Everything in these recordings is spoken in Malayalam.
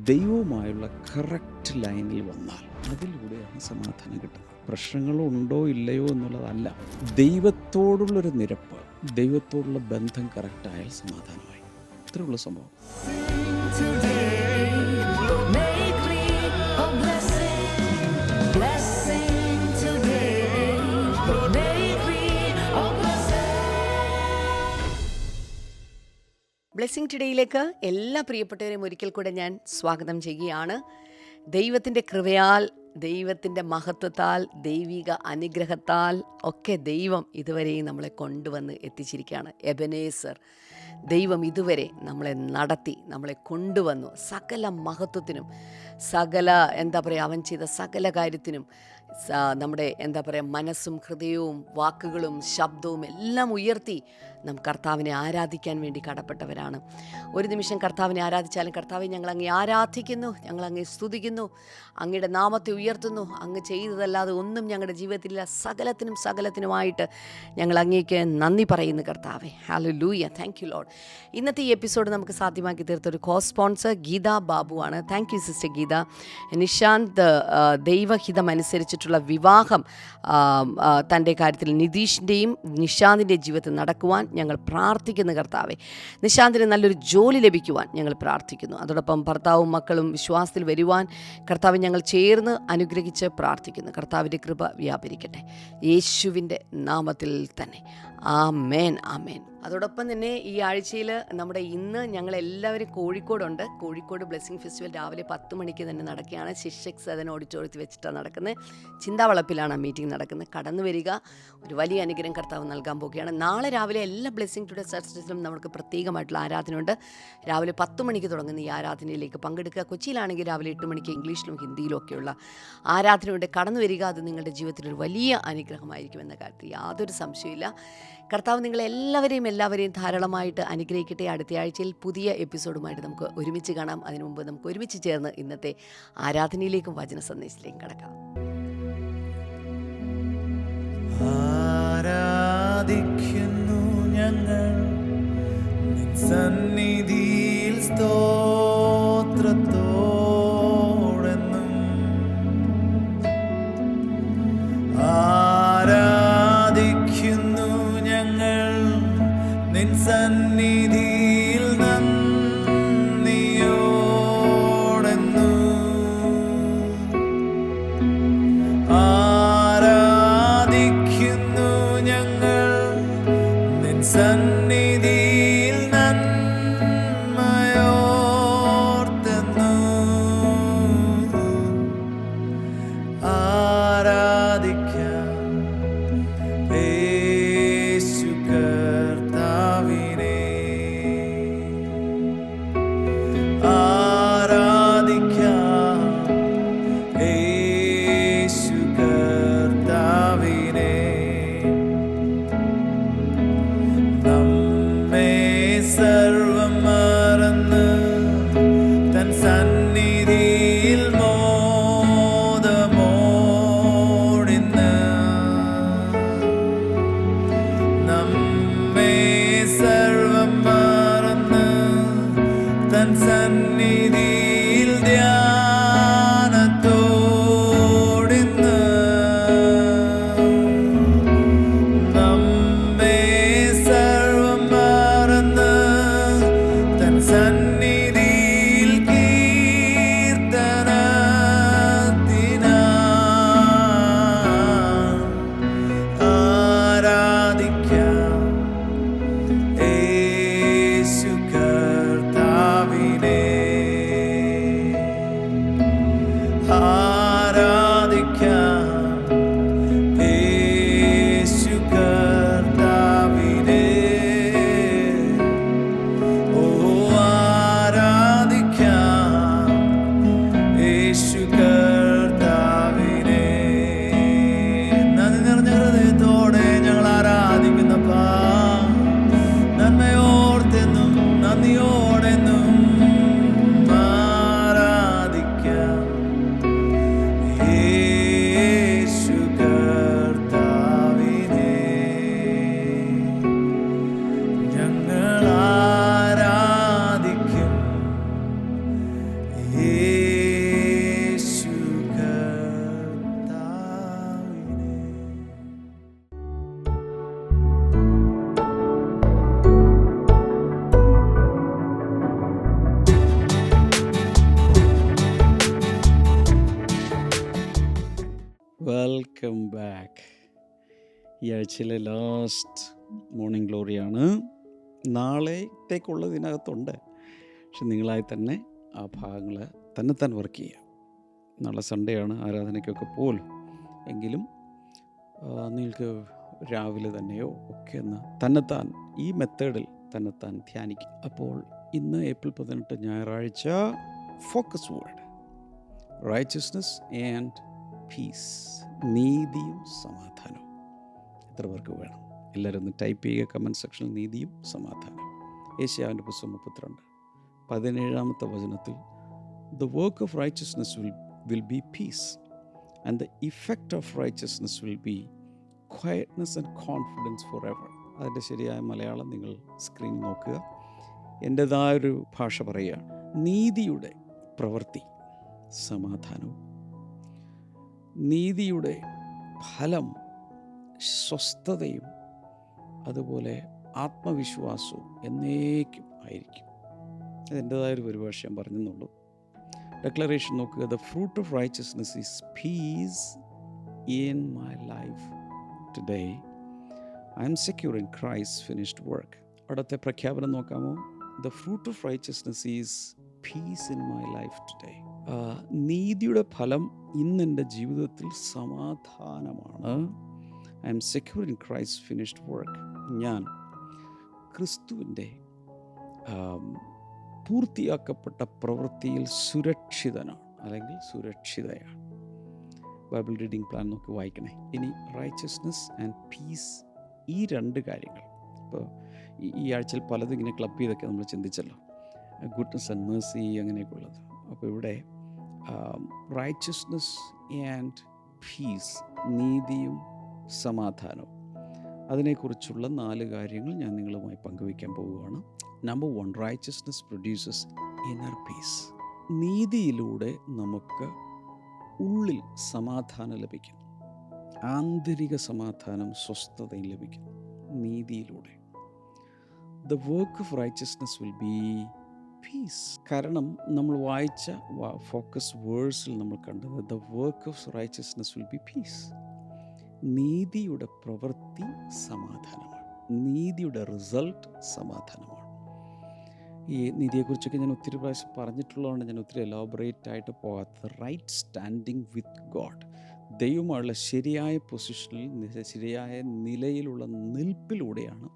ദൈവവുമായുള്ള കറക്റ്റ് ലൈനിൽ വന്നാൽ അതിലൂടെയാണ് സമാധാനം കിട്ടുന്നത്. പ്രശ്നങ്ങളുണ്ടോ ഇല്ലയോ എന്നുള്ളതല്ല, ദൈവത്തോടുള്ളൊരു നിരപ്പ്, ദൈവത്തോടുള്ള ബന്ധം കറക്റ്റായാൽ സമാധാനമായി. ഇത്രയുള്ള സംഭവം. ബ്ലെസ്സിങ് ടുഡേയിലേക്ക് എല്ലാ പ്രിയപ്പെട്ടവരെയും ഒരിക്കൽ കൂടെ ഞാൻ സ്വാഗതം ചെയ്യുകയാണ്. ദൈവത്തിൻ്റെ കൃപയാൽ, ദൈവത്തിൻ്റെ മഹത്വത്താൽ, ദൈവിക അനുഗ്രഹത്താൽ ഒക്കെ ദൈവം ഇതുവരെയും നമ്മളെ കൊണ്ടുവന്ന് എത്തിച്ചിരിക്കുകയാണ്. എബനേസർ, ദൈവം ഇതുവരെ നമ്മളെ നടത്തി, നമ്മളെ കൊണ്ടുവന്നു. സകല മഹത്വത്തിനും, സകല അവൻ ചെയ്ത സകല കാര്യത്തിനും നമ്മുടെ മനസ്സും ഹൃദയവും വാക്കുകളും ശബ്ദവും എല്ലാം ഉയർത്തി നാം കർത്താവിനെ ആരാധിക്കാൻ വേണ്ടി കടപ്പെട്ടവരാണ്. ഒരു നിമിഷം കർത്താവിനെ ആരാധിച്ചാലും, കർത്താവെ ഞങ്ങൾ അങ്ങേ ആരാധിക്കുന്നു, ഞങ്ങൾ അങ്ങേ സ്തുതിക്കുന്നു, അങ്ങയുടെ നാമത്തെ ഉയർത്തുന്നു, അങ്ങ് ചെയ്തതല്ലാതെ ഒന്നും ഞങ്ങളുടെ ജീവിതത്തിലില്ല, സകലത്തിനുമായിട്ട് ഞങ്ങൾ അങ്ങേക്ക് നന്ദി പറയുന്നു കർത്താവെ. ഹല്ലേലൂയ, താങ്ക് യു ലോർഡ്. ഇന്നത്തെ ഈ എപ്പിസോഡ് നമുക്ക് സാധ്യമാക്കി തീർത്തൊരു കോ സ്പോൺസർ ഗീത ബാബുവാണ്. Thank you sister Geetha. Nishanth ദൈവഹിതം അനുസരിച്ചിട്ടുള്ള വിവാഹം തൻ്റെ കാര്യത്തിൽ നിതീഷിൻ്റെയും നിശാന്തിൻ്റെ ജീവിതത്തിൽ നടക്കുവാൻ ഞങ്ങൾ പ്രാർത്ഥിക്കുന്ന കർത്താവെ. നിശാന്തിന് നല്ലൊരു ജോലി ലഭിക്കുവാൻ ഞങ്ങൾ പ്രാർത്ഥിക്കുന്നു. അതോടൊപ്പം ഭർത്താവും മക്കളും വിശ്വാസത്തിൽ വരുവാൻ കർത്താവ് ഞങ്ങൾ ചേർന്ന് അനുഗ്രഹിച്ച് പ്രാർത്ഥിക്കുന്നു. കർത്താവിൻ്റെ കൃപ വ്യാപരിക്കട്ടെ യേശുവിൻ്റെ നാമത്തിൽ തന്നെ. ആമേൻ, ആമേൻ. അതോടൊപ്പം തന്നെ ഈ ആഴ്ചയിൽ ഇന്ന് ഞങ്ങളെല്ലാവരും കോഴിക്കോടുണ്ട്. കോഴിക്കോട് ബ്ലെസ്സിങ് ഫെസ്റ്റിവൽ രാവിലെ 10 മണിക്ക് തന്നെ നടക്കുകയാണ്. ശിക്ഷക് സദൻ ഓഡിറ്റോറിയത്തിൽ വെച്ചിട്ടാണ് നടക്കുന്നത്. ചിന്താവളപ്പിലാണ് ആ മീറ്റിംഗ് നടക്കുന്നത്. കടന്നു വരിക, ഒരു വലിയ അനുഗ്രഹം കർത്താവ് നൽകാൻ പോവുകയാണ്. നാളെ രാവിലെ എല്ലാ ബ്ലെസ്സിങ് ടുഡേ ചർച്ചിലും നമുക്ക് പ്രത്യേകമായിട്ടുള്ള ആരാധനയുണ്ട്. രാവിലെ 10 മണിക്ക് തുടങ്ങുന്ന ഈ ആരാധനയിലേക്ക് പങ്കെടുക്കുക. കൊച്ചിയിലാണെങ്കിൽ രാവിലെ 8 മണിക്ക് ഇംഗ്ലീഷിലും ഹിന്ദിയിലും ഒക്കെയുള്ള ആരാധനയുണ്ട്. കടന്നു വരിക. അത് നിങ്ങളുടെ ജീവിതത്തിലൊരു വലിയ അനുഗ്രഹമായിരിക്കും എന്ന കാര്യത്തിൽ യാതൊരു സംശയമില്ല. കർത്താവ് നിങ്ങളെല്ലാവരെയും ധാരാളമായിട്ട് അനുഗ്രഹിക്കട്ടെ. അടുത്ത ആഴ്ചയിൽ പുതിയ എപ്പിസോഡുമായിട്ട് നമുക്ക് ഒരുമിച്ച് കാണാം. അതിനു മുമ്പ് നമുക്ക് ഒരുമിച്ച് ചേർന്ന് ഇന്നത്തെ ആരാധനയിലേക്കും വചന സന്ദേശത്തിലേക്കും കടക്കാം. ആരാധിക്കുന്നു ഞങ്ങൾ സന്നിധിയിൽ സ്തോത്രത്തോടെന്നും ആരാധിക്കുന്നു ഞങ്ങൾ നിൻ സന്നിധിയിൽ നന്ദിയോടെന്നും ആരാധിക്കുന്നു ഞങ്ങൾ നിൻ സന്നിധിയിൽ നന്മയോടെന്നും വെൽക്കം ബാക്ക്. ഈ ആഴ്ചയിലെ ലാസ്റ്റ് മോർണിംഗ് ഗ്ലോറിയാണ്. നാളത്തേക്കുള്ളത് ഇതിനകത്തുണ്ട്, പക്ഷെ നിങ്ങളായി തന്നെ ആ ഭാഗങ്ങൾ തന്നെ വർക്ക് ചെയ്യുക. നാളെ സൺഡേ ആണ്, ആരാധനയ്ക്കൊക്കെ പോലും എങ്കിലും നിങ്ങൾക്ക് രാവിലെ തന്നെയോ ഒക്കെ ഒന്ന് തന്നെത്താൻ ഈ മെത്തേഡിൽ തന്നെത്താൻ ധ്യാനിക്കും. അപ്പോൾ ഇന്ന് ഏപ്രിൽ 18 ഞായറാഴ്ച, focus word righteousness and piece, നീതിയും സമാധാനവും. എത്ര പേർക്ക് വേണം? എല്ലാവരും ഒന്ന് ടൈപ്പ് ചെയ്യുക കമൻറ്റ് സെക്ഷനിൽ, നീതിയും സമാധാനവും. യെശയ്യാവിൻ്റെ പുസ്തകം 32:17 വചനത്തിൽ the work of righteousness will be peace and the effect of righteousness will be quietness and confidence forever. അതിൻ്റെ ശരിയായ മലയാളം നിങ്ങൾ സ്ക്രീൻ നോക്കുക. എൻ്റേതായൊരു ഭാഷ പറയുകയാണ്. നീതിയുടെ പ്രവൃത്തി സമാധാനവും, നീതിയുടെ ഫലം സ്വസ്ഥതയും, അതുപോലെ ആത്മവിശ്വാസവും എന്നേക്കും ആയിരിക്കും. അതെൻ്റേതായൊരു പരിഭാഷ ഞാൻ പറഞ്ഞെന്നുള്ളൂ. ഡെക്ലറേഷൻ നോക്കുക. The fruit of righteousness is piece in my life today. I M secure in Christ finished work. അവിടുത്തെ പ്രഖ്യാപനം നോക്കാമോ? The fruit of righteousness is piece in my life today. നീതിയുടെ ഫലം ഇന്നെൻ്റെ ജീവിതത്തിൽ സമാധാനമാണ്. I M secure in Christ finished work. ഞാൻ ക്രിസ്തുവിൻ്റെ പൂർത്തിയാക്കപ്പെട്ട പ്രവൃത്തിയിൽ സുരക്ഷിതനാണ്, അല്ലെങ്കിൽ സുരക്ഷിതയാണ്. ബൈബിൾ റീഡിംഗ് പ്ലാൻ നോക്കി വായിക്കണേ. ഇനി റൈച്ചസ്നസ് ആൻഡ് പീസ്, ഈ രണ്ട് കാര്യങ്ങൾ ഇപ്പോൾ ഈ ആഴ്ചയിൽ പലതും ഇങ്ങനെ ക്ലബ് ചെയ്തൊക്കെ നമ്മൾ ചിന്തിച്ചല്ലോ, ഗുഡ്നസ് ആൻഡ് മേഴ്സി അങ്ങനെയൊക്കെ ഉള്ളത്. അപ്പോൾ ഇവിടെ റൈച്ചസ്നസ് ആൻഡ് പീസ്, നീതിയും സമാധാനവും, അതിനെക്കുറിച്ചുള്ള 4 കാര്യങ്ങൾ ഞാൻ നിങ്ങളുമായി പങ്കുവയ്ക്കാൻ പോവുകയാണ്. Number 1, righteousness produces inner peace. നീതിയിലൂടെ നമുക്ക് ഉള്ളിൽ സമാധാനം ലഭിക്കും, ആന്തരിക സമാധാനം, സ്വസ്ഥതയും ലഭിക്കും നീതിയിലൂടെ. The work of righteousness will be peace. കാരണം നമ്മൾ വായിച്ച ഫോക്കസ് വേഴ്സിൽ നമ്മൾ കണ്ടത് the work of righteousness will be peace. നീതിയുടെ പ്രവൃത്തി സമാധാനമാണ്, നീതിയുടെ റിസൾട്ട് സമാധാനമാണ്. ഈ നീതിയെക്കുറിച്ചൊക്കെ ഞാൻ ഒത്തിരി പ്രാവശ്യം പറഞ്ഞിട്ടുള്ളതുകൊണ്ട് ഞാൻ ഒത്തിരി എലോബറേറ്റ് ആയിട്ട് പോകാത്തത്. റൈറ്റ് സ്റ്റാൻഡിങ് വിത്ത് ഗോഡ്, ദൈവമായുള്ള ശരിയായ പൊസിഷനിൽ, ശരിയായ നിലയിലുള്ള നിൽപ്പിലൂടെയാണ്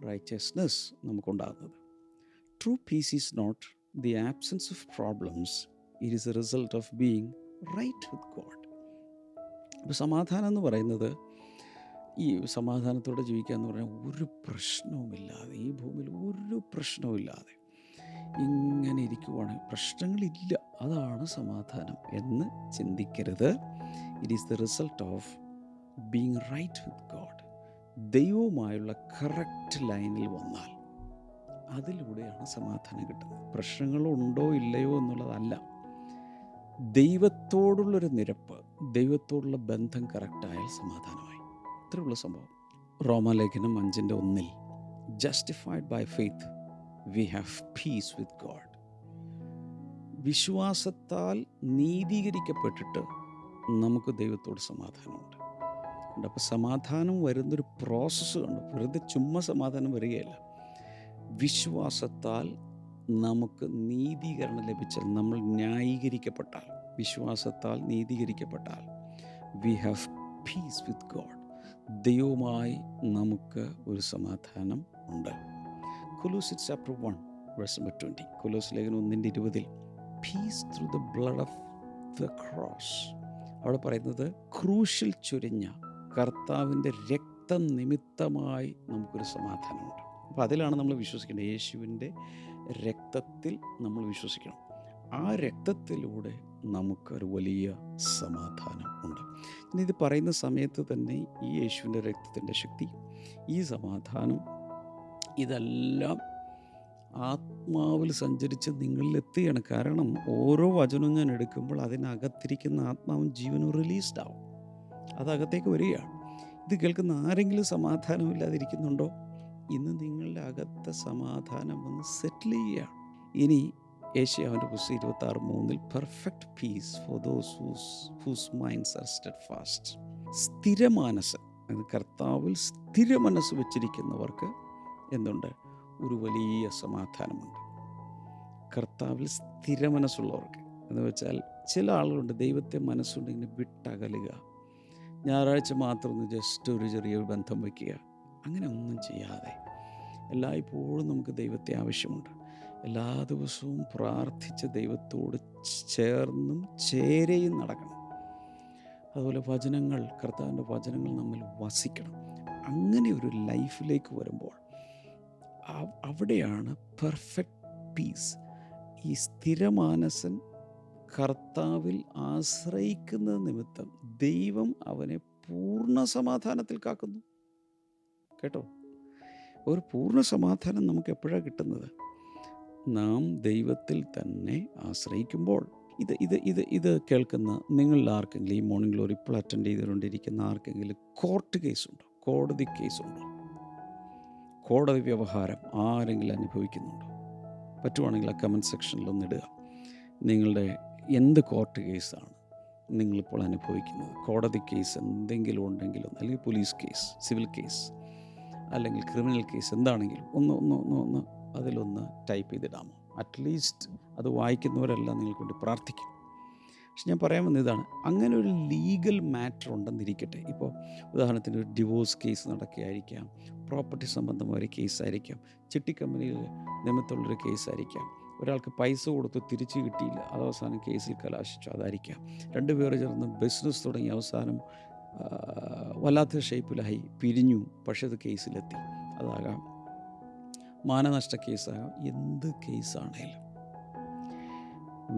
റൈച്ചസ്നസ് നമുക്കുണ്ടാകുന്നത്. True peace is not the absence of problems, it is a result of being right with God. അപ്പോൾ സമാധാനം എന്ന് പറയുന്നത്, ഈ സമാധാനത്തോടെ ജീവിക്കുക എന്ന് പറഞ്ഞാൽ ഒരു പ്രശ്നവുമില്ലാതെ, ഈ ഭൂമിയിൽ ഒരു പ്രശ്നവുമില്ലാതെ ഇങ്ങനെ ഇരിക്കുവാണ്, പ്രശ്നങ്ങളില്ല, അതാണ് സമാധാനം എന്ന് ചിന്തിക്കരുത്. It is the result of being right with God. ദൈവവുമായുള്ള കറക്റ്റ് ലൈനിൽ വന്നാൽ അതിലൂടെയാണ് സമാധാനം കിട്ടുന്നത്. പ്രശ്നങ്ങളുണ്ടോ ഇല്ലയോ എന്നുള്ളതല്ല, ദൈവത്തോടുള്ളൊരു നിരപ്പ്, ദൈവത്തോടുള്ള ബന്ധം കറക്റ്റായാൽ സമാധാനമായി. ഇത്രയുള്ള സംഭവം. റോമാലേഖനം 5:1 justified by faith we have peace with God. വിശ്വാസത്താൽ നീതീകരിക്കപ്പെട്ടിട്ട് നമുക്ക് ദൈവത്തോട് സമാധാനമുണ്ട്. അപ്പോൾ സമാധാനം വരുന്നൊരു പ്രോസസ്സ് കണ്ടു. വെറുതെ ചുമ്മാ സമാധാനം വരികയല്ല. വിശ്വാസത്താൽ നമുക്ക് നീതീകരണം ലഭിച്ചാൽ, നമ്മൾ ന്യായീകരിക്കപ്പെട്ടാൽ, വിശ്വാസത്താൽ നീതീകരിക്കപ്പെട്ടാൽ we have peace with God. ദൈവവുമായി നമുക്ക് ഒരു സമാധാനം ഉണ്ട്. കൊലോസ്യൻസ് ചാപ്റ്റർ 1:20, കൊലോസ് ലേഖനം 1:20 peace through the blood of the cross. അവിടെ പറയുന്നത് ക്രൂശിൽ ചൊരിഞ്ഞ കർത്താവിൻ്റെ രക്തം നിമിത്തമായി നമുക്കൊരു സമാധാനമുണ്ട്. അപ്പോൾ അതിലാണ് നമ്മൾ വിശ്വസിക്കേണ്ടത്. യേശുവിൻ്റെ രക്തത്തിൽ നമ്മൾ വിശ്വസിക്കണം. ആ രക്തത്തിലൂടെ നമുക്കൊരു വലിയ സമാധാനം ഉണ്ട്. ഇനി ഇത് പറയുന്ന സമയത്ത് തന്നെ ഈ യേശുവിൻ്റെ രക്തത്തിൻ്റെ ശക്തി, ഈ സമാധാനം, ഇതെല്ലാം ആത്മാവിൽ സഞ്ചരിച്ച് നിങ്ങളിലെത്തുകയാണ്. കാരണം ഓരോ വചനവും ഞാൻ എടുക്കുമ്പോൾ അതിനകത്തിരിക്കുന്ന ആത്മാവും ജീവനും റിലീസ്ഡ് ആവും, അതകത്തേക്ക് വരികയാണ്. ഇത് കേൾക്കുന്ന ആരെങ്കിലും സമാധാനമില്ലാതിരിക്കുന്നുണ്ടോ? ഇന്ന് നിങ്ങളുടെ അകത്തെ സമാധാനം ഒന്ന് സെറ്റിൽ ചെയ്യുകയാണ്. ഇനി യെശയ്യാവിൻ്റെ പുസ്തകം 26:3 perfect peace for those whose minds are steadfast. സ്ഥിരമാനസ്, അത് കർത്താവിൽ സ്ഥിരമനസ്സ് വെച്ചിരിക്കുന്നവർക്ക് എന്തുണ്ട്? ഒരു വലിയ സമാധാനമുണ്ട്. കർത്താവിൽ സ്ഥിരമനസ്സുള്ളവർക്ക് എന്ന് വെച്ചാൽ, ചില ആളുകളുണ്ട് ദൈവത്തെ മനസ്സുകൊണ്ട് ഇങ്ങനെ വിട്ടകലുക, ഞായറാഴ്ച മാത്രം ഒന്ന് ജസ്റ്റ് ഒരു ചെറിയ ബന്ധം വയ്ക്കുക, അങ്ങനെ ഒന്നും ചെയ്യാതെ എല്ലായ്പ്പോഴും നമുക്ക് ദൈവത്തെ ആവശ്യമുണ്ട്. എല്ലാ ദിവസവും പ്രാർത്ഥിച്ച് ദൈവത്തോട് ചേർന്നും ചേരയും നടക്കണം. അതുപോലെ വചനങ്ങൾ, കർത്താവിൻ്റെ വചനങ്ങൾ നമ്മിൽ വസിക്കണം. അങ്ങനെ ഒരു ലൈഫിലേക്ക് വരുമ്പോൾ അവിടെയാണ് പെർഫെക്റ്റ് പീസ്. ഈ സ്ഥിരമാനസൻ കർത്താവിൽ ആശ്രയിക്കുന്ന നിമിത്തം ദൈവം അവനെ പൂർണ്ണ സമാധാനത്തിൽ കാക്കുന്നു. കേട്ടോ, ഒരു പൂർണ്ണ സമാധാനം നമുക്ക് എപ്പോഴാണ് കിട്ടുന്നത്? നാം ദൈവത്തിൽ തന്നെ ആശ്രയിക്കുമ്പോൾ. ഇത് കേൾക്കുന്ന നിങ്ങളിൽ ആർക്കെങ്കിലും, ഈ മോർണിംഗ് ഗ്ലോറി ഇപ്പോൾ അറ്റൻഡ് ചെയ്തുകൊണ്ടിരിക്കുന്ന ആർക്കെങ്കിലും കോർട്ട് കേസുണ്ടോ? കോടതി കേസുണ്ടോ? കോടതി വ്യവഹാരം ആരെങ്കിലും അനുഭവിക്കുന്നുണ്ടോ? പറ്റുവാണെങ്കിൽ ആ കമൻറ്റ് സെക്ഷനിലൊന്ന് ഇടുക. നിങ്ങളുടെ എന്ത് കോർട്ട് കേസാണ് നിങ്ങളിപ്പോൾ അനുഭവിക്കുന്നത്? കോടതി കേസ് എന്തെങ്കിലും ഉണ്ടെങ്കിലും, അല്ലെങ്കിൽ പോലീസ് കേസ്, സിവിൽ കേസ്, അല്ലെങ്കിൽ ക്രിമിനൽ കേസ്, എന്താണെങ്കിലും ഒന്ന് അതിലൊന്ന് ടൈപ്പ് ചെയ്തിടാമോ? അറ്റ്ലീസ്റ്റ് അത് വായിക്കുന്നവരെല്ലാം നിങ്ങൾക്ക് വേണ്ടി പ്രാർത്ഥിക്കും. പക്ഷെ ഞാൻ പറയാൻ വന്ന ഇതാണ്, അങ്ങനെ ഒരു ലീഗൽ മാറ്റർ ഉണ്ടെന്നിരിക്കട്ടെ. ഇപ്പോൾ ഉദാഹരണത്തിന് ഒരു ഡിവോഴ്സ് കേസ് നടക്കുകയായിരിക്കാം, പ്രോപ്പർട്ടി സംബന്ധമായ ഒരു കേസായിരിക്കാം, ചിട്ടി കമ്പനിയിൽ നിമിത്തമുള്ളൊരു കേസായിരിക്കാം, ഒരാൾക്ക് പൈസ കൊടുത്ത് തിരിച്ചു കിട്ടിയില്ല, അത് അവസാനം കേസിൽ കലാശിച്ചു, അതായിരിക്കാം. രണ്ടുപേർ ചേർന്ന് ബിസിനസ് തുടങ്ങി അവസാനം വല്ലാത്ത ഷേപ്പിലായി പിരിഞ്ഞു, പക്ഷെ അത് കേസിലെത്തി, അതാകാം. മാനനഷ്ട കേസാകാം. എന്ത് കേസാണേലും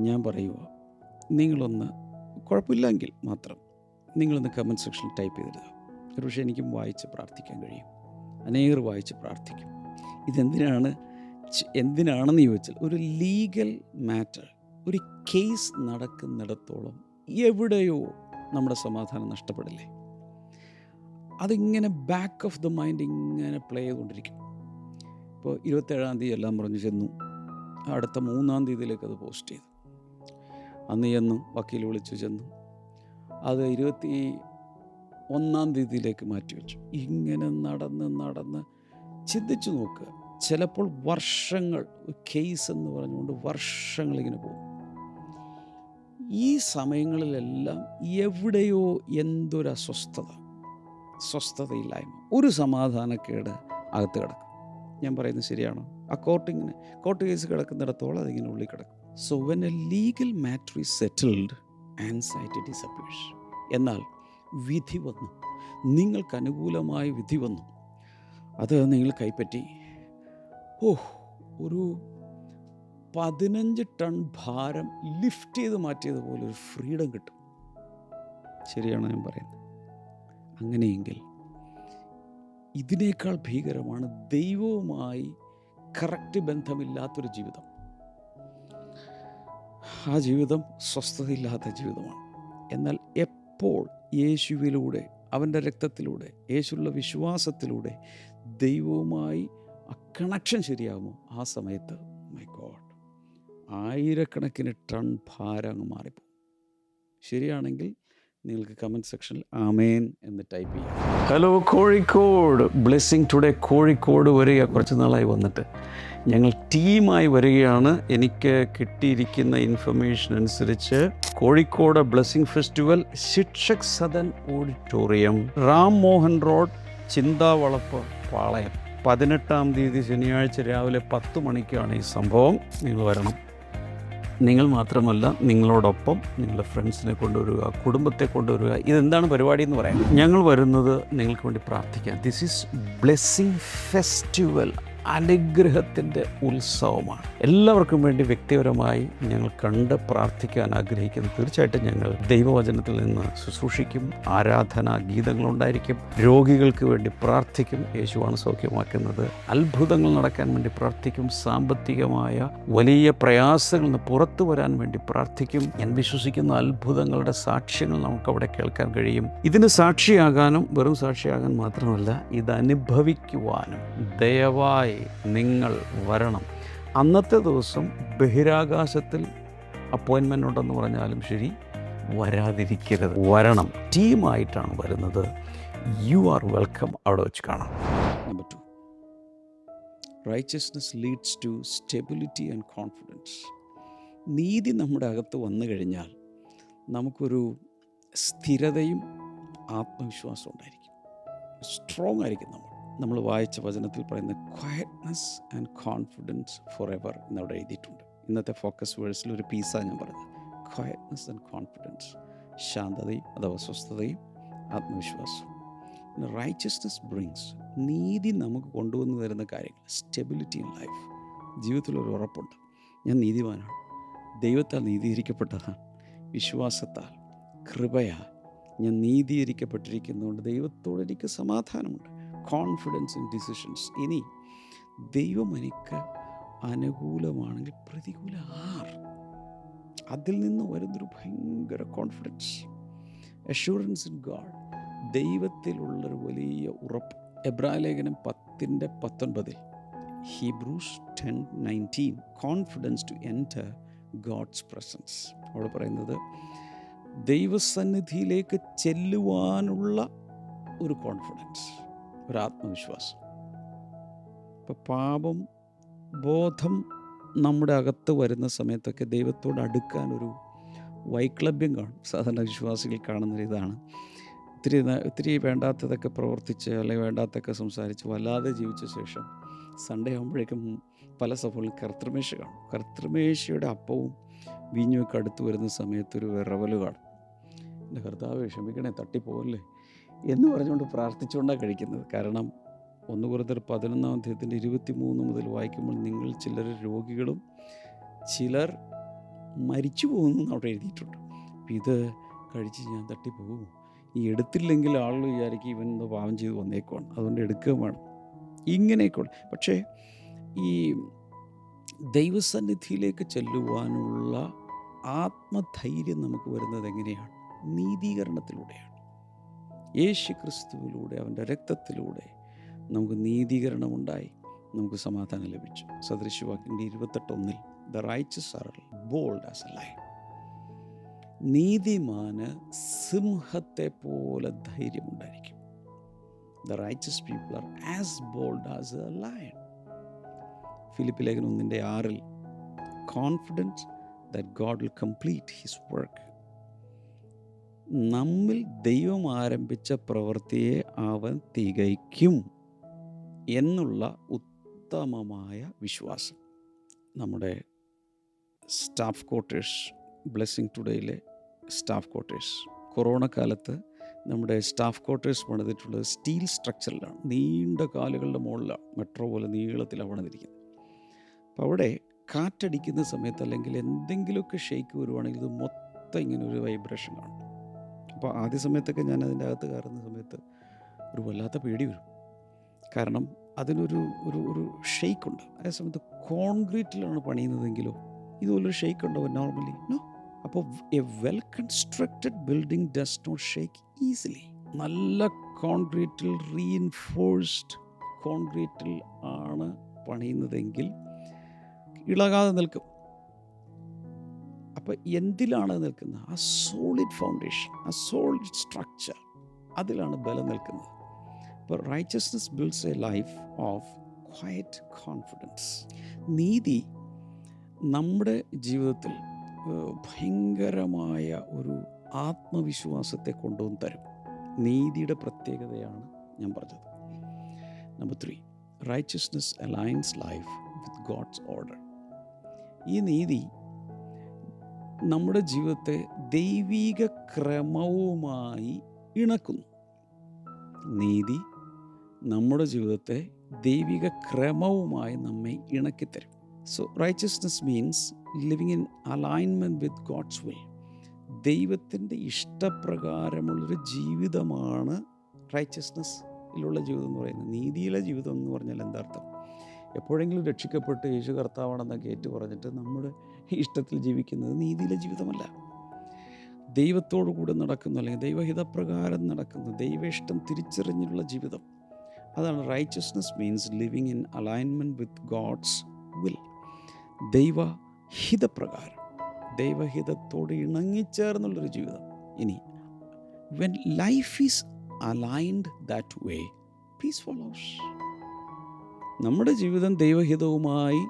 ഞാൻ പറയുക, നിങ്ങളൊന്ന് കുഴപ്പമില്ലെങ്കിൽ മാത്രം നിങ്ങളൊന്ന് കമൻറ്റ് സെക്ഷനിൽ ടൈപ്പ് ചെയ്തിടുക. ഒരു പക്ഷേ എനിക്കും വായിച്ച് പ്രാർത്ഥിക്കാൻ കഴിയും, അനേകർ വായിച്ച് പ്രാർത്ഥിക്കും. എന്തിനാണെന്ന് ചോദിച്ചാൽ, ഒരു ലീഗൽ മാറ്റർ, ഒരു കേസ് നടക്കുന്നിടത്തോളം എവിടെയോ നമ്മുടെ സമാധാനം നഷ്ടപ്പെടില്ലേ? അതിങ്ങനെ ബാക്ക് ഓഫ് ദ മൈൻഡ് ഇങ്ങനെ പ്ലേ ചെയ്തുകൊണ്ടിരിക്കും. ഇപ്പോൾ 27-ാം തീയതി എല്ലാം പറഞ്ഞു ചെന്നു, അടുത്ത 3-ാം തീയതിയിലേക്ക് അത് പോസ്റ്റ് ചെയ്തു. അന്ന് ചെന്നു, വക്കീൽ വിളിച്ചു ചെന്നു, അത് 21-ാം തീയതിയിലേക്ക് മാറ്റിവെച്ചു. ഇങ്ങനെ നടന്ന് ചിന്തിച്ചു നോക്കുക, ചിലപ്പോൾ വർഷങ്ങൾ, കേസ് എന്ന് പറഞ്ഞുകൊണ്ട് വർഷങ്ങളിങ്ങനെ പോകും. ഈ സമയങ്ങളിലെല്ലാം എവിടെയോ എന്തൊരു സ്വസ്ഥതയില്ലായ്മ, ഒരു സമാധാനക്കേട് അകത്ത് കിടക്കും. ഞാൻ പറയുന്നത് ശരിയാണോ? ആ കോർട്ട് കേസ് കിടക്കുന്നിടത്തോളം അതിങ്ങനെ ഉള്ളിൽ കിടക്കും. So when A legal matter is settled, anxiety disappears. എന്നാൽ വിധി വന്നു, നിങ്ങൾക്ക് അനുകൂലമായ വിധി വന്നു, അത് നിങ്ങൾ കൈപ്പറ്റി, ഒരു 15 ടൺ ഭാരം ലിഫ്റ്റ് ചെയ്ത് മാറ്റിയതുപോലെ ഒരു ഫ്രീഡം കിട്ടും. ശരിയാണോ ഞാൻ പറയുന്നത്? അങ്ങനെയെങ്കിൽ ഇതിനേക്കാൾ ഭീകരമാണ് ദൈവവുമായി കറക്റ്റ് ബന്ധമില്ലാത്തൊരു ജീവിതം. ആ ജീവിതം സ്വസ്ഥതയില്ലാത്ത ജീവിതമാണ്. എന്നാൽ എപ്പോൾ യേശുവിലൂടെ, അവൻ്റെ രക്തത്തിലൂടെ, യേശുവിലുള്ള വിശ്വാസത്തിലൂടെ ദൈവവുമായി ആ കണക്ഷൻ ശരിയാകുമോ, ആ സമയത്ത് മൈ ഗോഡ്, 1000കണക്കിന് ടൺ ഭാരം അങ്ങ് മാറിപ്പോകും. ശരിയാണെങ്കിൽ നിങ്ങൾക്ക് കമൻറ്റ് സെക്ഷനിൽ ആമേൻ എന്ന് ടൈപ്പ് ചെയ്യാം. Hello Kozhikode, blessing today Kozhikode വരിക. കുറച്ച് നാളായി വന്നിട്ട് ഞങ്ങൾ ടീമായി വരികയാണ്. എനിക്ക് കിട്ടിയിരിക്കുന്ന ഇൻഫർമേഷൻ അനുസരിച്ച് Kozhikode blessing festival Shikshak Sadan auditorium, Ram Mohan road, Chinthavalappu, Palayam. 18-ാം തീയതി ശനിയാഴ്ച രാവിലെ 10 മണിക്കാണ് ഈ സംഭവം. നിങ്ങൾ വരണം. നിങ്ങൾ മാത്രമല്ല, നിങ്ങളോടൊപ്പം നിങ്ങളുടെ ഫ്രണ്ട്സിനെ കൊണ്ടുവരിക, കുടുംബത്തെ കൊണ്ടുവരിക. ഇതെന്താണ് പരിപാടി എന്ന് പറയാം. ഞങ്ങൾ വരുന്നത് നിങ്ങൾക്ക് വേണ്ടി പ്രാർത്ഥിക്കാം. ദിസ് ഈസ് ബ്ലെസ്സിങ് ഫെസ്റ്റിവൽ, അനുഗ്രഹത്തിൻ്റെ ഉത്സവമാണ്. എല്ലാവർക്കും വേണ്ടി വ്യക്തിപരമായി ഞങ്ങൾ കണ്ട് പ്രാർത്ഥിക്കാൻ ആഗ്രഹിക്കുന്നു. തീർച്ചയായിട്ടും ഞങ്ങൾ ദൈവവചനത്തിൽ നിന്ന് ശുശ്രൂഷിക്കും, ആരാധനാ ഗീതങ്ങളുണ്ടായിരിക്കും, രോഗികൾക്ക് വേണ്ടി പ്രാർത്ഥിക്കും, യേശുവാണ് സൗഖ്യമാക്കുന്നത്, അത്ഭുതങ്ങൾ നടക്കാൻ വേണ്ടി പ്രാർത്ഥിക്കും, സാമ്പത്തികമായ വലിയ പ്രയാസങ്ങളിൽ നിന്ന് പുറത്തു വരാൻ വേണ്ടി പ്രാർത്ഥിക്കും. ഞാൻ വിശ്വസിക്കുന്ന അത്ഭുതങ്ങളുടെ സാക്ഷ്യങ്ങൾ നമുക്കവിടെ കേൾക്കാൻ കഴിയും. ഇതിന് സാക്ഷിയാകാനും, വെറും സാക്ഷിയാകാൻ മാത്രമല്ല, ഇത് അനുഭവിക്കുവാനും ദയവായി നിങ്ങൾ വരണം. അന്നത്തെ ദിവസം ബഹിരാകാശത്തിൽ അപ്പോയിൻമെൻ്റ് ഉണ്ടെന്ന് പറഞ്ഞാലും ശരി, വരാതിരിക്കരുത്. വരണം. ടീമായിട്ടാണ് വരുന്നത്. You are welcome. അവിടെ വെച്ച് കാണാം. Number 2, righteousness leads to stability and confidence. നീതി നമ്മുടെ അകത്ത് വന്നു കഴിഞ്ഞാൽ നമുക്കൊരു സ്ഥിരതയും ആത്മവിശ്വാസവും ഉണ്ടായിരിക്കും. സ്ട്രോങ് ആയിരിക്കും. നമ്മൾ വായിച്ച വചനത്തിൽ പറയുന്ന ക്വയറ്റ്നസ് ആൻഡ് കോൺഫിഡൻസ് ഫോർ എവർ എന്നവിടെ എഴുതിയിട്ടുണ്ട്. ഇന്നത്തെ ഫോക്കസ് വേഴ്സിൽ ഒരു പീസാണ് ഞാൻ പറഞ്ഞത്. ക്വയറ്റ്നസ് ആൻഡ് കോൺഫിഡൻസ്, ശാന്തതയും അഥവാ സ്വസ്ഥതയും ആത്മവിശ്വാസവും. റൈച്ചസ്നെസ് ബ്രിങ്സ്, നീതി നമുക്ക് കൊണ്ടുവന്ന് തരുന്ന കാര്യങ്ങൾ, സ്റ്റെബിലിറ്റി ഇൻ ലൈഫ്. ജീവിതത്തിലൊരു ഉറപ്പുണ്ട്, ഞാൻ നീതിമാനാണ്, ദൈവത്താൽ നീതീകരിക്കപ്പെട്ടതാണ്, വിശ്വാസത്താൽ കൃപയാൽ ഞാൻ നീതീകരിക്കപ്പെട്ടിരിക്കുന്നതുകൊണ്ട് ദൈവത്തോട് എനിക്ക് സമാധാനമുണ്ട്. Confidence in decisions. ഇനി ദൈവം എനിക്ക് അനുകൂലമാണെങ്കിൽ പ്രതികൂല അതിൽ നിന്ന് വരുന്നൊരു ഭയങ്കര കോൺഫിഡൻസ്. അഷ്യൂറൻസ് ഇൻ ഗാഡ്, ദൈവത്തിലുള്ളൊരു വലിയ ഉറപ്പ്. എബ്രായ ലേഖനം 10:19, Hebrews 10:19, confidence to enter God's presence. അവിടെ പറയുന്നത് ദൈവസന്നിധിയിലേക്ക് ചെല്ലുവാനുള്ള ഒരു കോൺഫിഡൻസ്, ഒരു ആത്മവിശ്വാസം. ഇപ്പോൾ പാപം ബോധം നമ്മുടെ അകത്ത് വരുന്ന സമയത്തൊക്കെ ദൈവത്തോട് അടുക്കാനൊരു വൈക്ലഭ്യം കാണും. സാധാരണ വിശ്വാസികൾ കാണുന്നൊരു ഇതാണ്. ഒത്തിരി വേണ്ടാത്തതൊക്കെ പ്രവർത്തിച്ച് അല്ലെങ്കിൽ വേണ്ടാത്തൊക്കെ സംസാരിച്ച് വല്ലാതെ ജീവിച്ച ശേഷം സൺഡേ ആകുമ്പോഴേക്കും പല സഭകളിൽ കർത്തൃമേശ കാണും. കർത്തൃമേശയുടെ അപ്പവും വീഞ്ഞുമൊക്കെ അടുത്ത് വരുന്ന സമയത്തൊരു വിറവൽ കാണും. എൻ്റെ കർത്താവേ ക്ഷമിക്കണേ, തട്ടിപ്പോകല്ലേ എന്ന് പറഞ്ഞുകൊണ്ട് പ്രാർത്ഥിച്ചുകൊണ്ടാണ് കഴിക്കുന്നത്. കാരണം 1 കൊരിന്ത്യർ 11:23 മുതൽ വായിക്കുമ്പോൾ നിങ്ങൾ ചിലർ രോഗികളും ചിലർ മരിച്ചു പോകുന്നു അവിടെ എഴുതിയിട്ടുണ്ട്. അപ്പം ഇത് കഴിച്ച് ഞാൻ തട്ടിപ്പോകും, ഈ എടുത്തില്ലെങ്കിൽ ആളുകൾ വിചാരിക്കും ഇവൻ എന്തോ പാവം ചെയ്ത് വന്നേക്കുവാണ്, അതുകൊണ്ട് എടുക്കുകയും വേണം, ഇങ്ങനെയൊക്കെ. പക്ഷേ ഈ ദൈവസന്നിധിയിലേക്ക് ചെല്ലുവാനുള്ള ആത്മധൈര്യം നമുക്ക് വരുന്നത് എങ്ങനെയാണ്? നീതീകരണത്തിലൂടെയാണ്. യേശു ക്രിസ്തുവിലൂടെ, അവൻ്റെ രക്തത്തിലൂടെ നമുക്ക് നീതീകരണമുണ്ടായി, നമുക്ക് സമാധാനം ലഭിച്ചു. സദൃശവാക്യൻ്റെ 28:1, the righteous are bold as a lion. നീതിമാന് സിംഹത്തെ പോലെ ധൈര്യമുണ്ടായിരിക്കും. The righteous people are as bold as a lion. ഫിലിപ്പി ലേഖനം 1:6, confident that God will complete his work. നമ്മിൽ ദൈവം ആരംഭിച്ച പ്രവൃത്തിയെ അവൻ തികയ്ക്കും എന്നുള്ള ഉത്തമമായ വിശ്വാസം. നമ്മുടെ സ്റ്റാഫ് ക്വാർട്ടേഴ്സ്, ബ്ലെസ്സിങ് ടുഡേയിലെ സ്റ്റാഫ് ക്വാർട്ടേഴ്സ്, കൊറോണ കാലത്ത് നമ്മുടെ സ്റ്റാഫ് ക്വാർട്ടേഴ്സ് പണിതിട്ടുള്ളത് സ്റ്റീൽ സ്ട്രക്ചറിലാണ്, നീണ്ട കാലുകളുടെ മുകളിലാണ്, മെട്രോ പോലെ നീളത്തിലാണ് പണിതിരിക്കുന്നത്. അപ്പോൾ അവിടെ കാറ്റടിക്കുന്ന സമയത്ത് അല്ലെങ്കിൽ എന്തെങ്കിലുമൊക്കെ ഷെയ്ക്ക് വരുവാണെങ്കിൽ ഇത് മൊത്തം ഇങ്ങനെ ഒരു വൈബ്രേഷൻ കാണും. അപ്പോൾ ആദ്യ സമയത്തൊക്കെ ഞാൻ അതിൻ്റെ അകത്ത് കയറുന്ന സമയത്ത് ഒരു വല്ലാത്ത പേടി വരും. കാരണം അതിനൊരു ഒരു ഒരു ഷെയ്ക്കുണ്ട്. അതേസമയത്ത് കോൺക്രീറ്റിലാണ് പണിയുന്നതെങ്കിലോ ഇതുപോലൊരു ഷെയ്ക്ക് ഉണ്ടാവും നോർമലി. നോ. അപ്പോൾ a well constructed building does not shake easily. നല്ല കോൺക്രീറ്റിൽ, റീഇൻഫോഴ്സ്ഡ് കോൺക്രീറ്റിൽ ആണ് പണിയുന്നതെങ്കിൽ ഇളകാതെ നിൽക്കും. അപ്പോൾ എന്തിലാണ് നിൽക്കുന്നത്? ആ സോളിഡ് ഫൗണ്ടേഷൻ, ആ സോളിഡ് സ്ട്രക്ചർ, അതിലാണ് ബലം നിൽക്കുന്നത്. അപ്പോൾ righteousness builds A life of quiet confidence. നീതി നമ്മുടെ ജീവിതത്തിൽ ഭയങ്കരമായ ഒരു ആത്മവിശ്വാസത്തെ കൊണ്ടുവന്ന് തരും. നീതിയുടെ പ്രത്യേകതയാണ് ഞാൻ പറഞ്ഞത്. Number 3, righteousness aligns life with God's order. ഈ നീതി നമ്മുടെ ജീവിതത്തെ ദൈവിക ക്രമവുമായി ഇണക്കുന്നു. നീതി നമ്മുടെ ജീവിതത്തെ ദൈവിക ക്രമവുമായി നമ്മെ ഇണക്കിത്തരും. So righteousness means living in alignment with God's will. ദൈവത്തിൻ്റെ ഇഷ്ടപ്രകാരമുള്ളൊരു ജീവിതമാണ് റൈച്ചസ്നെസ്സിലുള്ള ജീവിതം എന്ന് പറയുന്നത്. നീതിയിലെ ജീവിതം എന്ന് പറഞ്ഞാൽ എന്താ അർത്ഥം? എപ്പോഴെങ്കിലും രക്ഷിക്കപ്പെട്ട് യേശു കർത്താവാണെന്നൊക്കെ ഏറ്റു പറഞ്ഞിട്ട് നമ്മുടെ ഇഷ്ടത്തിൽ ജീവിക്കുന്നത് നീതിയിലെ ജീവിതമല്ല. ദൈവത്തോടു കൂടെ നടക്കുന്നു, അല്ലെങ്കിൽ ദൈവഹിതപ്രകാരം നടക്കുന്നു, ദൈവ ഇഷ്ടം തിരിച്ചറിഞ്ഞുള്ള ജീവിതം, അതാണ് righteousness means living in alignment with God's will. ദൈവഹിതപ്രകാരം ദൈവഹിതത്തോട് ഇണങ്ങിച്ചേർന്നുള്ളൊരു ജീവിതം. ഇനി when life is aligned that way, peace follows. നമ്മുടെ ജീവിതം ദൈവഹിതവുമായി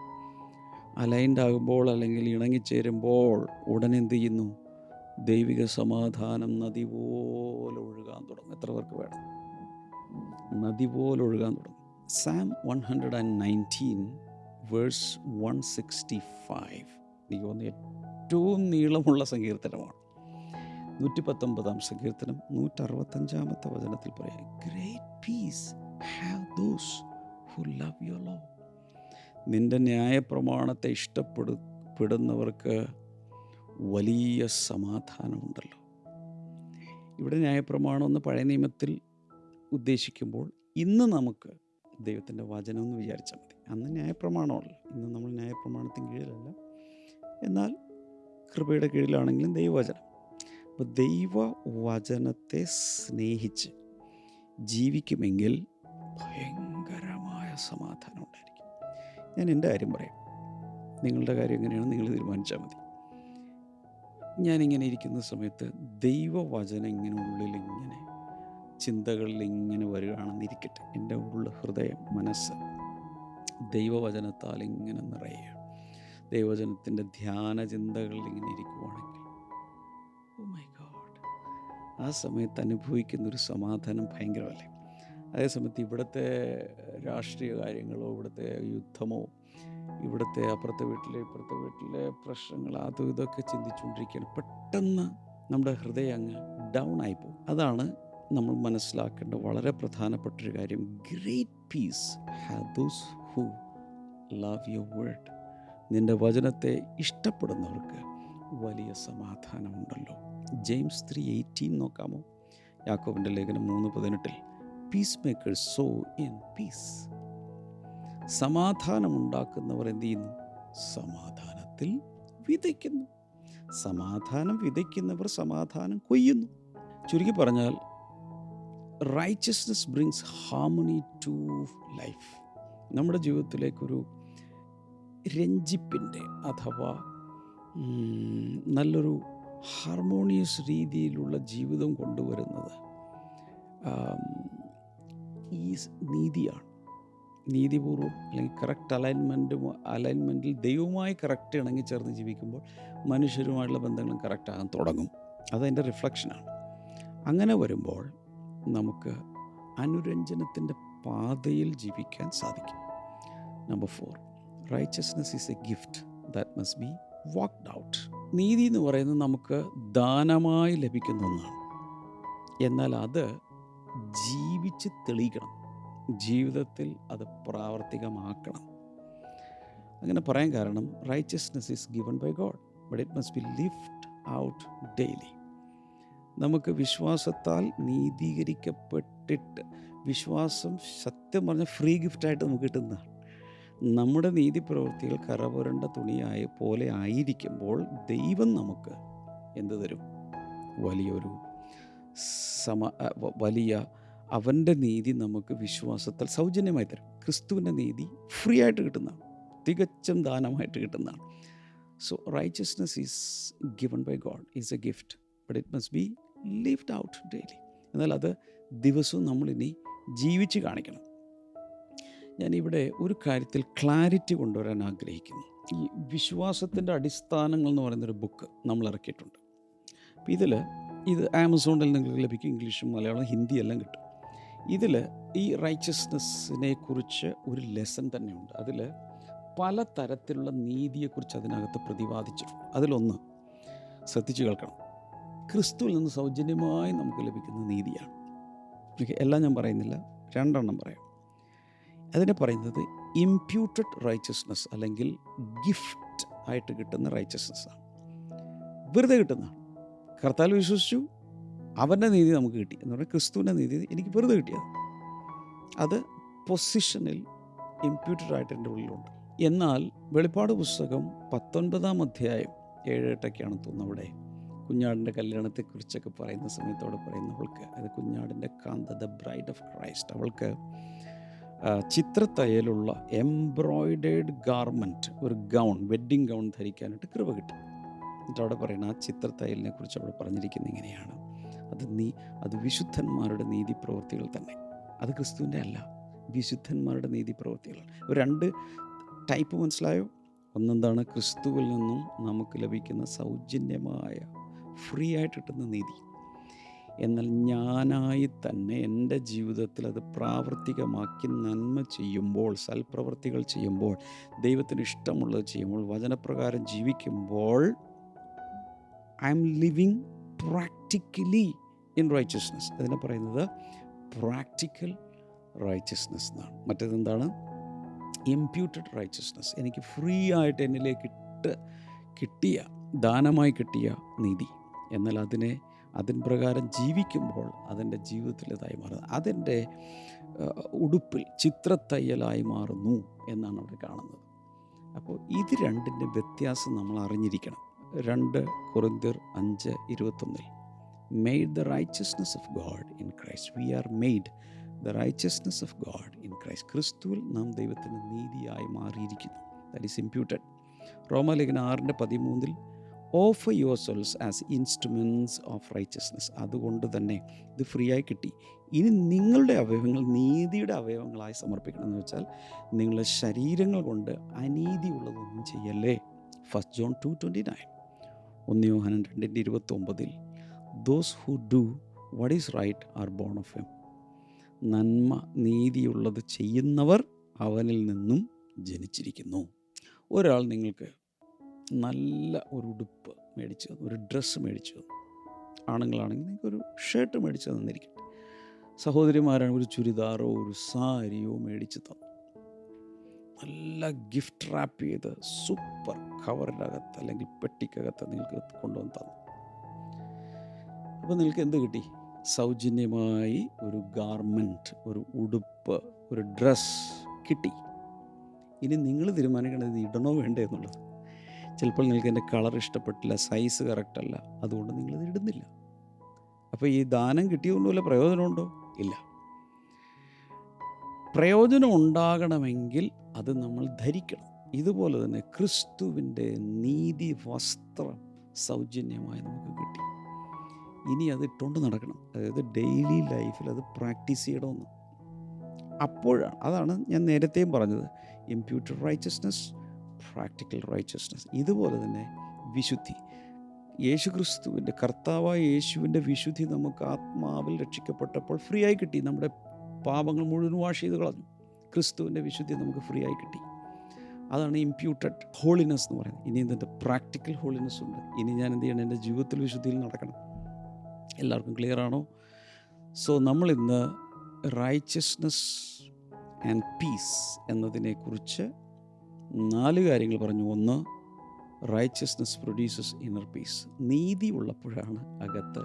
അലൈൻഡ് ആകുമ്പോൾ അല്ലെങ്കിൽ ഇണങ്ങിച്ചേരുമ്പോൾ ഉടനെ എന്ത് ചെയ്യുന്നു? ദൈവിക സമാധാനം നദി പോലെ ഒഴുകാൻ തുടങ്ങും. എത്ര പേർക്ക് വേണം? നദി പോലെ ഒഴുകാൻ തുടങ്ങും. സാം 119 വേഴ്സ് 165 എനിക്ക് തോന്നുന്നു ഏറ്റവും നീളമുള്ള സങ്കീർത്തനമാണ്. 119 സങ്കീർത്തനം 165 വചനത്തിൽ പറയാം, great peace have those who love your law. നിന്റെ ന്യായപ്രമാണത്തെ ഇഷ്ടപ്പെടുന്നവർക്ക് വലിയ സമാധാനമുണ്ടല്ലോ. ഇവിടെ ന്യായപ്രമാണം എന്ന് പഴയ നിയമത്തിൽ ഉദ്ദേശിക്കുമ്പോൾ ഇന്ന് നമുക്ക് ദൈവത്തിൻ്റെ വചനം എന്ന് വിചാരിച്ചാൽ മതി. അന്ന് ന്യായപ്രമാണമല്ല. ഇന്ന് നമ്മൾ ന്യായപ്രമാണത്തിന് കീഴിലല്ല, എന്നാൽ കൃപയുടെ കീഴിലാണെങ്കിലും ദൈവവചനം. അപ്പോൾ ദൈവവചനത്തെ സ്നേഹിച്ച് ജീവിക്കുമെങ്കിൽ ഭയങ്കരമായ സമാധാനം ഉണ്ടായിരിക്കും. ഞാൻ എൻ്റെ കാര്യം പറയാം, നിങ്ങളുടെ കാര്യം എങ്ങനെയാണ് നിങ്ങൾ തീരുമാനിച്ചാൽ മതി. ഞാനിങ്ങനെ ഇരിക്കുന്ന സമയത്ത് ദൈവവചനം ഇങ്ങനെ ഉള്ളിലിങ്ങനെ ചിന്തകളിൽ ഇങ്ങനെ വരികയാണെന്നിരിക്കട്ടെ. എൻ്റെ ഹൃദയം, മനസ്സ് ദൈവവചനത്താൽ ഇങ്ങനെ നിറയുകയാണ്. ദൈവവചനത്തിൻ്റെ ധ്യാന ചിന്തകളിൽ ഇങ്ങനെ ഇരിക്കുവാണെങ്കിൽ, ഓ മൈ ഗോഡ്, ആ സമയത്ത് അനുഭവിക്കുന്നൊരു സമാധാനം ഭയങ്കരമല്ലേ. അതേസമയത്ത് ഇവിടുത്തെ രാഷ്ട്രീയ കാര്യങ്ങളോ ഇവിടുത്തെ യുദ്ധമോ ഇവിടുത്തെ അപ്പുറത്തെ വീട്ടിലെ പ്രശ്നങ്ങൾ അതും ഇതൊക്കെ ചിന്തിച്ചുകൊണ്ടിരിക്കുകയാണ്. പെട്ടെന്ന് നമ്മുടെ ഹൃദയം അങ്ങ് ഡൗൺ ആയിപ്പോകും. അതാണ് നമ്മൾ മനസ്സിലാക്കേണ്ട വളരെ പ്രധാനപ്പെട്ടൊരു കാര്യം. Great peace have those who love your word. നിൻ്റെ വചനത്തെ ഇഷ്ടപ്പെടുന്നവർക്ക് വലിയ സമാധാനമുണ്ടല്ലോ. ജെയിംസ് 3:18 നോക്കാമോ? യാക്കോബിൻ്റെ ലേഖനം 3:18, peacemakers sow in peace. സമാധാനമുണ്ടാക്കുന്നവർ എന്ത് ചെയ്യുന്നു? സമാധാനത്തിൽ വിതയ്ക്കുന്നു. സമാധാനം വിതയ്ക്കുന്നവർ സമാധാനം കൊയ്യുന്നു. ചുരുക്കി പറഞ്ഞാൽ, righteousness brings harmony to life. നമ്മുടെ ജീവിതത്തിലേക്കൊരു രഞ്ജിപ്പിൻ്റെ അഥവാ നല്ലൊരു ഹാർമോണിയസ് രീതിയിലുള്ള ജീവിതം കൊണ്ടുവരുന്നത് ഈ നീതിയാണ്. നീതിപൂർവ്വം അല്ലെങ്കിൽ കറക്റ്റ് അലൈൻമെൻറ്റിൽ ദൈവവുമായി കറക്റ്റ് ഇണങ്ങിച്ചേർന്ന് ജീവിക്കുമ്പോൾ മനുഷ്യരുമായിട്ടുള്ള ബന്ധങ്ങളും കറക്റ്റാകാൻ തുടങ്ങും. അതതിൻ്റെ റിഫ്ലക്ഷനാണ്. അങ്ങനെ വരുമ്പോൾ നമുക്ക് അനുരഞ്ജനത്തിൻ്റെ പാതയിൽ ജീവിക്കാൻ സാധിക്കും. Number 4, righteousness is a gift that must be walked out. നീതി എന്ന് പറയുന്നത് നമുക്ക് ദാനമായി ലഭിക്കുന്ന ഒന്നാണ്. എന്നാൽ അത് ജീവിച്ച് തെളിയിക്കണം, ജീവിതത്തിൽ അത് പ്രാവർത്തികമാക്കണം. അങ്ങനെ പറയാൻ കാരണം, righteousness is given by God but it must be lived out daily. നമുക്ക് വിശ്വാസത്താൽ നീതീകരിക്കപ്പെട്ടിട്ട്, വിശ്വാസം സത്യം പറഞ്ഞ ഫ്രീ ഗിഫ്റ്റായിട്ട് നമുക്ക് കിട്ടുന്നതാണ്. നമ്മുടെ നീതി പ്രവൃത്തികൾ കറപുരണ്ട തുണിയായ പോലെ ആയിരിക്കുമ്പോൾ ദൈവം നമുക്ക് എന്ത് തരും? വലിയ അവൻ്റെ നീതി നമുക്ക് വിശ്വാസത്താൽ സൗജന്യമായി തരും. ക്രിസ്തുവിൻ്റെ നീതി ഫ്രീ ആയിട്ട് കിട്ടുന്നതാണ്, തികച്ചും ദാനമായിട്ട് കിട്ടുന്നതാണ്. So righteousness is given by God, is a gift but it must be lived out daily. എന്നാൽ അത് ദിവസവും നമ്മളിനി ജീവിച്ച് കാണിക്കണം. ഞാനിവിടെ ഒരു കാര്യത്തിൽ ക്ലാരിറ്റി കൊണ്ടുവരാൻ ആഗ്രഹിക്കുന്നു. ഈ വിശ്വാസത്തിൻ്റെ അടിസ്ഥാനങ്ങൾ എന്ന് പറയുന്നൊരു ബുക്ക് നമ്മൾ ഇറക്കിയിട്ടുണ്ട്. അപ്പോൾ ഇത് ആമസോണിൽ നിങ്ങൾക്ക് ലഭിക്കും. ഇംഗ്ലീഷും മലയാളം ഹിന്ദി എല്ലാം കിട്ടും. ഇതിൽ ഈ റൈച്ചസ്നെസ്സിനെ കുറിച്ച് ഒരു ലെസൺ തന്നെയുണ്ട്. അതിൽ പല തരത്തിലുള്ള നീതിയെക്കുറിച്ച് അതിനകത്ത് പ്രതിപാദിച്ചിട്ടുണ്ട്. അതിലൊന്ന് ശ്രദ്ധിച്ചു കേൾക്കണം, ക്രിസ്തുവിൽ നിന്ന് സൗജന്യമായി നമുക്ക് ലഭിക്കുന്ന നീതിയാണ്. എല്ലാം ഞാൻ പറയുന്നില്ല, 2 എണ്ണം പറയാം. അതിനെ പറയുന്നത് ഇംപ്യൂട്ടഡ് റൈച്ചസ്നെസ് അല്ലെങ്കിൽ ഗിഫ്റ്റ് ആയിട്ട് കിട്ടുന്ന റൈച്ചസ്നെസ്സാണ്. വെറുതെ കിട്ടുന്നതാണ്. കർത്താവിൽ വിശ്വസിച്ചു, അവൻ്റെ നീതി നമുക്ക് കിട്ടി എന്ന് പറഞ്ഞാൽ ക്രിസ്തുവിൻ്റെ നീതി എനിക്ക് വെറുതെ കിട്ടിയത്. അത് പൊസിഷനിൽ ഇംപ്യൂട്ടഡ് ആയിട്ട് എൻ്റെ ഉള്ളിലുണ്ട്. എന്നാൽ വെളിപ്പാട് പുസ്തകം 19-ാം അധ്യായം 7-8 തോന്നുന്നു, അവിടെ കുഞ്ഞാടിൻ്റെ കല്യാണത്തെക്കുറിച്ചൊക്കെ പറയുന്ന സമയത്ത് അവിടെ പറയുന്നവൾക്ക്, അത് കുഞ്ഞാടിൻ്റെ കാന്ത, ദ ബ്രൈഡ് ഓഫ് ക്രൈസ്റ്റ്, അവൾക്ക് ചിത്രത്തയ്യലുള്ള എംബ്രോയിഡേഡ് ഗാർമെൻറ്റ്, ഒരു ഗൗൺ, വെഡ്ഡിങ് ഗൗൺ ധരിക്കാനായിട്ട് കൃപ കിട്ടി. എന്നിട്ട് അവിടെ പറയുന്നത് ആ ചിത്രത്തയ്യലിനെ കുറിച്ച് അവിടെ പറഞ്ഞിരിക്കുന്നത് ഇങ്ങനെയാണ്, അത് വിശുദ്ധന്മാരുടെ നീതി പ്രവൃത്തികൾ തന്നെ. അത് ക്രിസ്തുവിൻ്റെ അല്ല, വിശുദ്ധന്മാരുടെ നീതി പ്രവൃത്തികൾ. ഒരു 2 ടൈപ്പ് മനസ്സിലായോ? ഒന്നെന്താണ് ക്രിസ്തുവിൽ നിന്നും നമുക്ക് ലഭിക്കുന്ന സൗജന്യമായ ഫ്രീ ആയിട്ട് കിട്ടുന്ന നീതി. എന്നാൽ ഞാനായി തന്നെ എൻ്റെ ജീവിതത്തിൽ അത് പ്രാവർത്തികമാക്കി നന്മ ചെയ്യുമ്പോൾ, സൽപ്രവൃത്തികൾ ചെയ്യുമ്പോൾ, ദൈവത്തിന് ഇഷ്ടമുള്ളത് ചെയ്യുമ്പോൾ, വചനപ്രകാരം ജീവിക്കുമ്പോൾ I am living practically in righteousness. അതിനെ പറയുന്നത് പ്രാക്ടിക്കൽ റൈച്ചസ്നെസ് എന്നാണ്. മറ്റേതെന്താണ്? Imputed righteousness. എനിക്ക് ഫ്രീ ആയിട്ട് എന്നിലേക്ക് കിട്ടിയ, ദാനമായി കിട്ടിയ നീതി. എന്നാൽ അതിൻ പ്രകാരം ജീവിക്കുമ്പോൾ അതെൻ്റെ ജീവിതത്തിലേതായി മാറുന്നത്, അതെൻ്റെ ഉടുപ്പിൽ ചിത്രത്തയ്യലായി മാറുന്നു എന്നാണ് അവിടെ കാണുന്നത്. അപ്പോൾ ഇത് രണ്ടിൻ്റെ വ്യത്യാസം നമ്മൾ അറിഞ്ഞിരിക്കണം. 2 കൊരിന്ത്യർ 5:21 made the righteousness of God in Christ. We are made the righteousness of God in Christ. ക്രിസ്തുവിൽ നാം ദൈവത്തിൻ്റെ നീതിയായി മാറിയിരിക്കുന്നു. That is imputed. റോമാലേഖനം 6:13 offer your selves as instruments of righteousness. അതുകൊണ്ട് തന്നെ ഇത് ഫ്രീ ആയി കിട്ടി. ഇനി നിങ്ങളുടെ അവയവങ്ങൾ നീതിയുടെ അവയവങ്ങളായി സമർപ്പിക്കണം. എന്ന് വെച്ചാൽ നിങ്ങളുടെ ശരീരങ്ങൾ കൊണ്ട് അനീതി ഉള്ളതൊന്നും ചെയ്യല്ലേ. 1 John 2:29, 1 Yohannan 2:29 those who do what is right are born of him. നന്മ നീതിയുള്ളത് ചെയ്യുന്നവർ അവനിൽ നിന്നും ജനിച്ചിരിക്കുന്നു. ഒരാൾ നിങ്ങൾക്ക് നല്ല ഒരു ഉടുപ്പ് മേടിച്ചു തന്നു, ഒരു ഡ്രസ്സ് മേടിച്ചു തന്നു. ആണുങ്ങളാണെങ്കിൽ നിങ്ങൾക്കൊരു ഷർട്ട് മേടിച്ചു തന്നിരിക്കട്ടെ. സഹോദരിമാരാണ് ഒരു ചുരിദാറോ ഒരു സാരിയോ മേടിച്ച് തന്നു. നല്ല ഗിഫ്റ്റ് റാപ്പ് ചെയ്ത് സൂപ്പർ കവറിനകത്ത് അല്ലെങ്കിൽ പെട്ടിക്കകത്ത് നിങ്ങൾക്ക് കൊണ്ടുവന്ന് തന്നു. അപ്പോൾ നിങ്ങൾക്ക് എന്ത് കിട്ടി? സൗജന്യമായി ഒരു ഗാർമെൻറ്റ്, ഒരു ഉടുപ്പ്, ഒരു ഡ്രസ്സ് കിട്ടി. ഇനി നിങ്ങൾ തീരുമാനിക്കണം ഇത് ഇടണോ വേണ്ടേ എന്നുള്ളത്. ചിലപ്പോൾ നിങ്ങൾക്ക് എൻ്റെ കളർ ഇഷ്ടപ്പെട്ടില്ല, സൈസ് കറക്റ്റല്ല, അതുകൊണ്ട് നിങ്ങളിത് ഇടുന്നില്ല. അപ്പോൾ ഈ ദാനം കിട്ടിയതുകൊണ്ട് വല്ല പ്രയോജനമുണ്ടോ? ഇല്ല. പ്രയോജനം ഉണ്ടാകണമെങ്കിൽ അത് നമ്മൾ ധരിക്കണം. ഇതുപോലെ തന്നെ ക്രിസ്തുവിൻ്റെ നീതി വസ്ത്രം സൗജന്യമായി നമുക്ക് കിട്ടി. ഇനി അത് ഇട്ടുകൊണ്ട് നടക്കണം. അതായത് ഡെയിലി ലൈഫിൽ അത് പ്രാക്ടീസ് ചെയ്യണമെന്ന്. അപ്പോഴാണ്, അതാണ് ഞാൻ നേരത്തെയും പറഞ്ഞത്, ഇംപ്യൂട്ടഡ് റൈച്ചസ്നെസ്, പ്രാക്ടിക്കൽ റൈച്ചസ്നെസ്. ഇതുപോലെ തന്നെ വിശുദ്ധി. യേശുക്രിസ്തുവിൻ്റെ, കർത്താവായ യേശുവിൻ്റെ വിശുദ്ധി നമുക്ക് ആത്മാവിൽ രക്ഷിക്കപ്പെട്ടപ്പോൾ ഫ്രീ ആയി കിട്ടി. നമ്മുടെ പാപങ്ങൾ മുഴുവൻ വാഷ് ചെയ്ത് കളഞ്ഞു. ക്രിസ്തുവിൻ്റെ വിശുദ്ധി നമുക്ക് ഫ്രീ ആയി കിട്ടി. അതാണ് ഇംപ്യൂട്ടഡ് ഹോളിനെസ് എന്ന് പറയുന്നത്. ഇനി എന്തുണ്ട്? പ്രാക്ടിക്കൽ ഹോളിനെസ് ഉണ്ട്. ഇനി ഞാൻ എന്ത് ചെയ്യണം? എൻ്റെ ജീവിതത്തിൽ വിശുദ്ധിയിൽ നടക്കണം. എല്ലാവർക്കും ക്ലിയർ ആണോ? സോ നമ്മളിന്ന് റൈച്ചസ്നെസ് ആൻഡ് പീസ് എന്നതിനെക്കുറിച്ച് 4 കാര്യങ്ങൾ പറഞ്ഞു. 1, റൈച്ചസ്നെസ് പ്രൊഡ്യൂസസ് ഇന്നർ പീസ്. നീതി ഉള്ളപ്പോഴാണ് അകത്ത്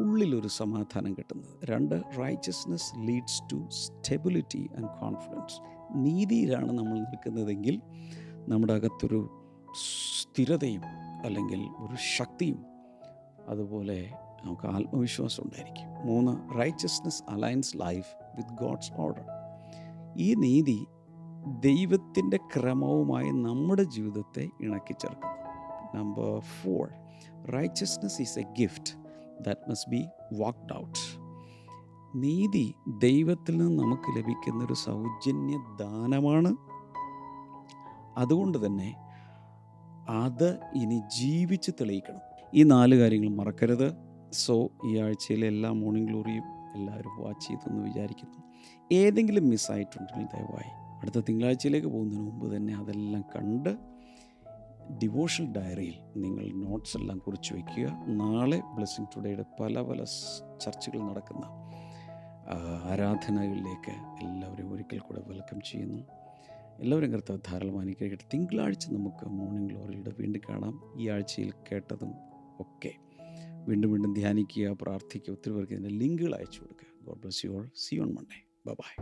ഉള്ളിലൊരു സമാധാനം കിട്ടുന്നത്. 2, righteousness leads to stability and confidence. നീതിയിലാണ് നമ്മൾ നിൽക്കുന്നതെങ്കിൽ നമ്മുടെ അകത്തൊരു സ്ഥിരതയും അല്ലെങ്കിൽ ഒരു ശക്തിയും അതുപോലെ നമുക്ക് ആത്മവിശ്വാസം ഉണ്ടായിരിക്കും. 3, righteousness aligns life with God's order. ഈ നീതി ദൈവത്തിൻ്റെ ക്രമവുമായി നമ്മുടെ ജീവിതത്തെ ഇണക്കിച്ചേർക്കുന്നു. Number 4, righteousness is a gift that must be walked out. നീതി ദൈവത്തിൽ നിന്ന് നമുക്ക് ലഭിക്കുന്നൊരു സൗജന്യ ദാനമാണ്. അതുകൊണ്ട് തന്നെ അത് ഇനി ജീവിച്ച് തെളിയിക്കണം. ഈ 4 കാര്യങ്ങൾ മറക്കരുത്. സോ ഈ ആഴ്ചയിലെ എല്ലാ മോർണിംഗ് ഗ്ലോറിയും എല്ലാവരും വാച്ച് ചെയ്തെന്ന് വിചാരിക്കുന്നു. ഏതെങ്കിലും മിസ്സായിട്ടുണ്ടെങ്കിൽ ദയവായി അടുത്ത തിങ്കളാഴ്ചയിലേക്ക് പോകുന്നതിന് മുമ്പ് തന്നെ അതെല്ലാം കണ്ട് ഡിവോഷണൽ ഡയറിയിൽ നിങ്ങൾ നോട്ട്സ് എല്ലാം കുറിച്ച് വയ്ക്കുക. നാളെ ബ്ലെസ്സിങ് ടുഡേയുടെ പല ചർച്ചകൾ നടക്കുന്ന ആരാധനകളിലേക്ക് എല്ലാവരും ഒരിക്കൽ കൂടെ വെൽക്കം ചെയ്യുന്നു. എല്ലാവരും കർത്താവ് ധാരാളം അനുഗ്രഹിക്കട്ടെ. തിങ്കളാഴ്ച നമുക്ക് മോർണിംഗ് ഗ്ലോറിയുടെ വീണ്ടും കാണാം. ഈ ആഴ്ചയിൽ കേട്ടതും ഒക്കെ വീണ്ടും ധ്യാനിക്കുക, പ്രാർത്ഥിക്കുക. ഒത്തിരി പേർക്ക് ഇതിൻ്റെ ലിങ്കുകൾ അയച്ചു കൊടുക്കുക. God bless you all. See you on Monday. By.